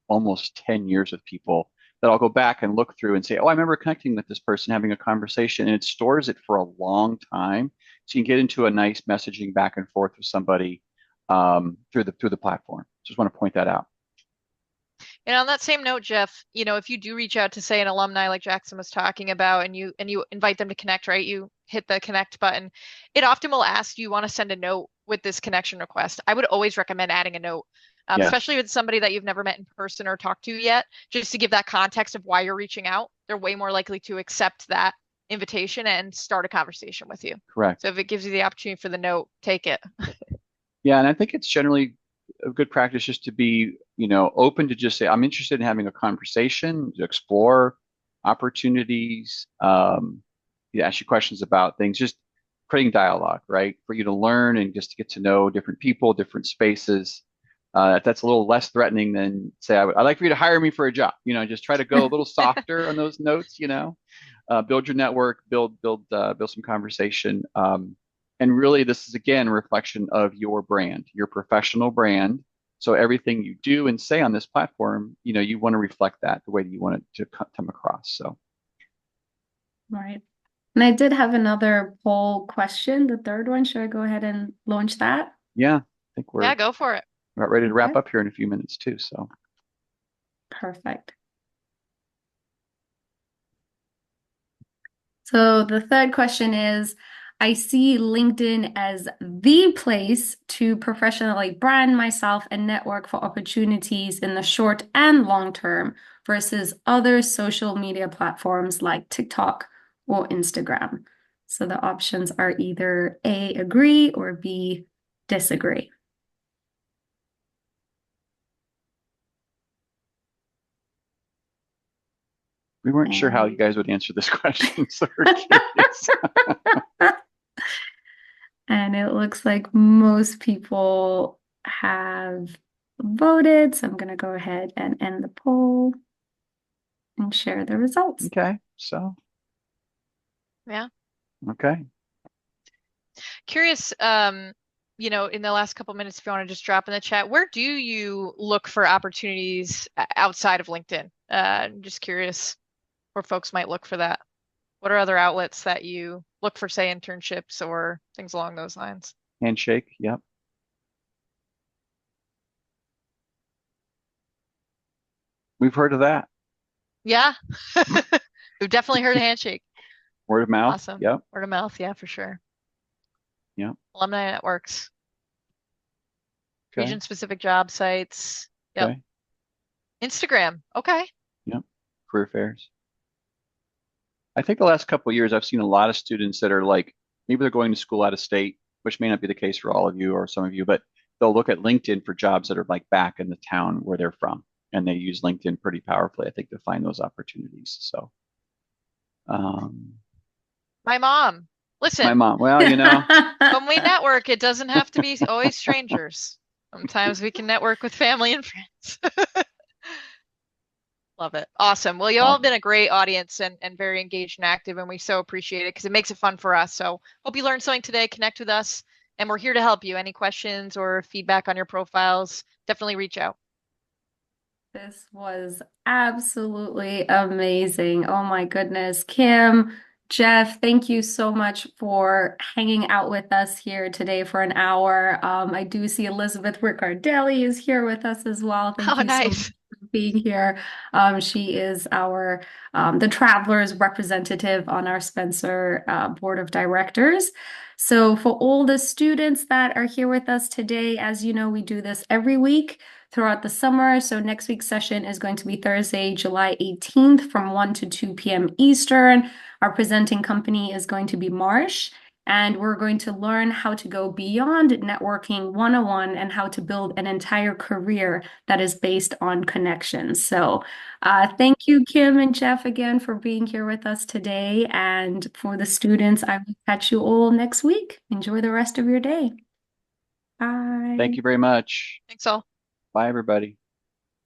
almost 10 years with people that I'll go back and look through and say, oh, I remember connecting with this person, having a conversation, and it stores it for a long time. So you can get into a nice messaging back and forth with somebody through the platform. Just want to point that out. And on that same note, Jeff, if you do reach out to say an alumni like Jackson was talking about and you invite them to connect, right? You hit the connect button. It often will ask, do you want to send a note with this connection request? I would always recommend adding a note, Yes. especially with somebody that you've never met in person or talked to yet, just to give that context of why you're reaching out. They're way more likely to accept that invitation and start a conversation with you. Correct. So if it gives you the opportunity for the note, take it. Yeah, and I think it's generally a good practice just to be, open to just say, I'm interested in having a conversation, to explore opportunities, ask you questions about things, just creating dialogue, right? For you to learn and just to get to know different people, different spaces. That's a little less threatening than say, I'd like for you to hire me for a job. Just try to go a little softer on those notes, build your network, build some conversation. And really, this is, again, a reflection of your brand, your professional brand. So everything you do and say on this platform, you want to reflect that the way that you want it to come across. So. Right. And I did have another poll question, the third one. Should I go ahead and launch that? Yeah, I think we're go for it. about ready to wrap Okay. up here in a few minutes too. So. Perfect. So the third question is, I see LinkedIn as the place to professionally brand myself and network for opportunities in the short and long term versus other social media platforms like TikTok or Instagram. So the options are either A, agree, or B, disagree. We weren't sure how you guys would answer this question, so we're curious. And it looks like most people have voted. So I'm going to go ahead and end the poll and share the results. Okay, so Yeah. Okay. Curious, you know, in the last couple minutes, if you want to just drop in the chat, where do you look for opportunities outside of LinkedIn? Just curious where folks might look for that. What are other outlets that you look for, say, internships or things along those lines? Handshake. Yep. We've heard of that. Yeah. We've definitely heard of Handshake. Word of mouth. Awesome. Yep. Word of mouth. Yeah, for sure. Yep. Alumni networks, Okay. region-specific job sites. Yep. Okay. Instagram. Okay. Yep. Career fairs. I think the last couple of years, I've seen a lot of students that are like, maybe they're going to school out of state, which may not be the case for all of you or some of you, but they'll look at LinkedIn for jobs that are like back in the town where they're from. And they use LinkedIn pretty powerfully, I think, to find those opportunities. So, My mom. my Listen, mom, well, you know, when we network, it doesn't have to be always strangers. Sometimes we can network with family and friends. Love it. Awesome. Well, you all have been a great audience and very engaged and active, and we so appreciate it because it makes it fun for us. So hope you learned something today. Connect with us, and we're here to help you. Any questions or feedback on your profiles, definitely reach out. This was absolutely amazing. Oh my goodness. Kim, Jeff, thank you so much for hanging out with us here today for an hour. I do see Elizabeth Riccardelli is here with us as well. Thank Oh, you so much nice. for being here. She is our the Travelers representative on our Spencer Board of Directors. So for all the students that are here with us today, as you know, we do this every week throughout the summer. So next week's session is going to be Thursday, July 18th from 1 to 2 p.m. Eastern. Our presenting company is going to be Marsh, and we're going to learn how to go beyond networking 101 and how to build an entire career that is based on connections. So thank you, Kim and Jeff, again for being here with us today. And for the students, I will catch you all next week. Enjoy the rest of your day. Bye. thank you very much. Thanks all. Bye, everybody.